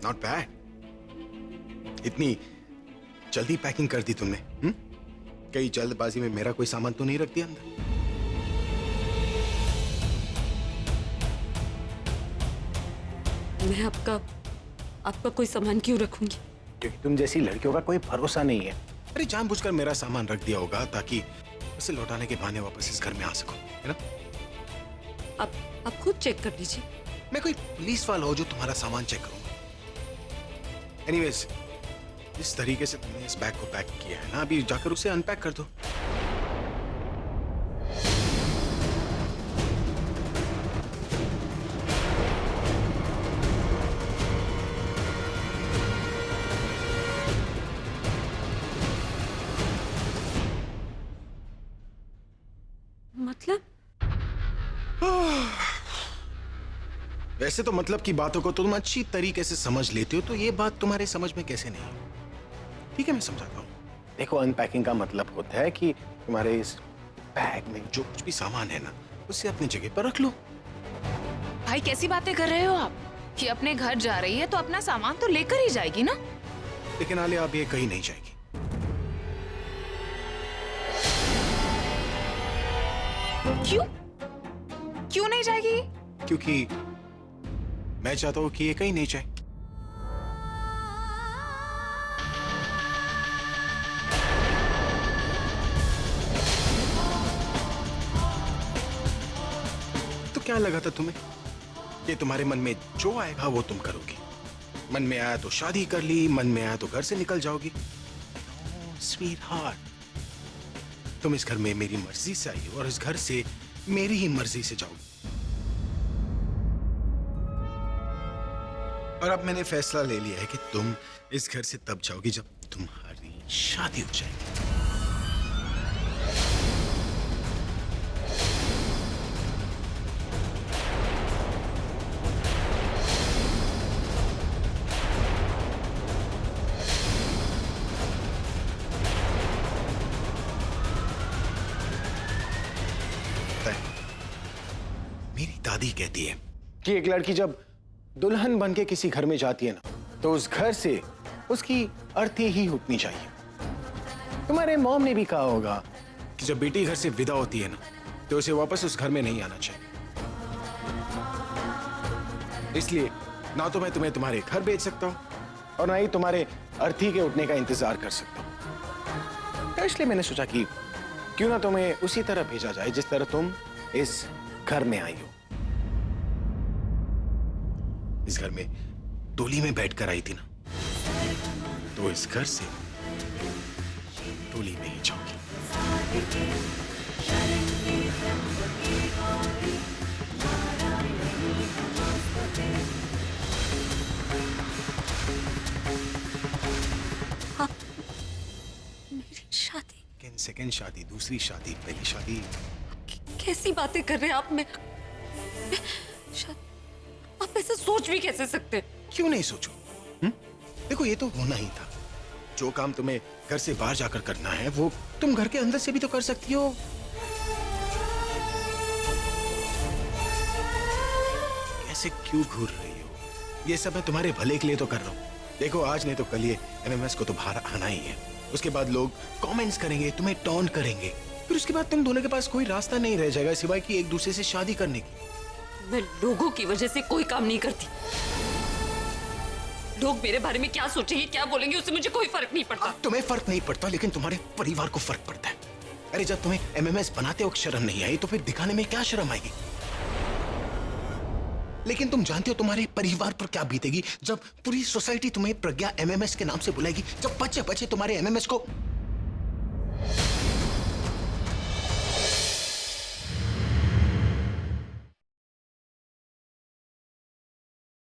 Not bad. इतनी जल्दी packing कर दी तुमने। कहीं जल्दबाजी में मेरा कोई सामान तो नहीं रख दिया अंदर? मैं आपका कोई सामान क्यों रखूंगी? क्योंकि तुम जैसी लड़कियों का कोई भरोसा नहीं है। अरे जानबूझकर मेरा सामान रख दिया होगा ताकि उसे लौटाने के बहाने वापस इस घर में आ सको, है ना? आप खुद चेक कर लीजिए। मैं कोई पुलिस वाला हो जो तुम्हारा सामान चेक करूंगा? एनीवेज, इस तरीके से तुमने इस बैग को पैक किया है ना, अभी जाकर उसे अनपैक कर दो। मतलब? वैसे तो मतलब की बातों को तुम अच्छी तरीके से समझ लेते हो, तो ये बात तुम्हारे समझ में कैसे नहीं? ठीक है, मैं समझाता हूँ। देखो, अनपैकिंग का मतलब होता है कि तुम्हारे इस बैग में जो कुछ भी सामान है ना, उसे अपनी जगह पर रख लो। भाई कैसी बातें कर रहे हो आप? कि अपने घर जा रही है तो अपना सामान तो लेकर ही जाएगी ना। लेकिन आलिया, अब ये कहीं नहीं जाएगी। क्यों? क्यों नहीं जाएगी? क्योंकि मैं चाहता हूं कि ये कहीं नहीं जाए। तो क्या लगा था तुम्हें कि तुम्हारे मन में जो आएगा वो तुम करोगी? मन में आया तो शादी कर ली, मन में आया तो घर से निकल जाओगी। स्वीट हार्ट, तुम इस घर में मेरी मर्जी से आई हो और इस घर से मेरी ही मर्जी से जाओगी। और अब मैंने फैसला ले लिया है कि तुम इस घर से तब जाओगी जब तुम्हारी शादी हो जाएगी। मेरी दादी कहती है कि एक लड़की जब दुल्हन बन के किसी घर में जाती है ना, तो उस घर से उसकी अर्थी ही उठनी चाहिए। तुम्हारे मॉम ने भी कहा होगा कि जब बेटी घर से विदा होती है ना, तो उसे वापस उस घर में नहीं आना चाहिए। इसलिए ना तो मैं तुम्हें तुम्हारे घर भेज सकता हूं और ना ही तुम्हारे अर्थी के उठने का इंतजार कर सकता हूं। तो इसलिए मैंने सोचा कि क्यों ना तुम्हें उसी तरह भेजा जाए जिस तरह तुम इस घर में आई हो। इस घर में टोली में बैठकर आई थी ना, तो इस घर से टोली में ही जाओगी। हाँ, मेरी शादी? सेकंड शादी, दूसरी शादी, पहली शादी? कैसी बातें कर रहे हैं आप? आप ऐसा सोच भी कैसे सकते? क्यों नहीं सोचो? देखो, ये तो होना ही था। जो काम तुम्हें घर से बाहर जाकर करना है, वो तुम घर के अंदर से भी तो कर सकती हो। कैसे क्यों घूर रही हो? ये सब मैं तुम्हारे भले के लिए तो कर रहा हूँ। देखो, आज नहीं तो कल ये एमएमएस को तो बाहर आना ही है। उसके बाद लोग कमेंट्स करेंगे, तुम्हें टॉन्ट करेंगे, फिर उसके बाद तुम दोनों के पास कोई रास्ता नहीं रह जाएगा सिवाय कि एक दूसरे से शादी करने की। मैं लोगों की वजह से कोई काम नहीं करती। लोग मेरे बारे में क्या सोचेंगे, क्या बोलेंगे, उससे मुझे कोई फर्क नहीं पड़ता। तुम्हें फर्क नहीं पड़ता, लेकिन तुम्हारे परिवार को फर्क पड़ता है। अरे, जब तुम्हें एमएमएस बनाते वक्त शर्म नहीं आई, तो फिर दिखाने में क्या शर्म आएगी? लेकिन तुम जानते हो तुम्हारे परिवार पर क्या बीतेगी जब पूरी सोसाइटी तुम्हें प्रज्ञा एमएमएस के नाम से बुलाएगी, जब बच्चे बच्चे तुम्हारे एमएमएस को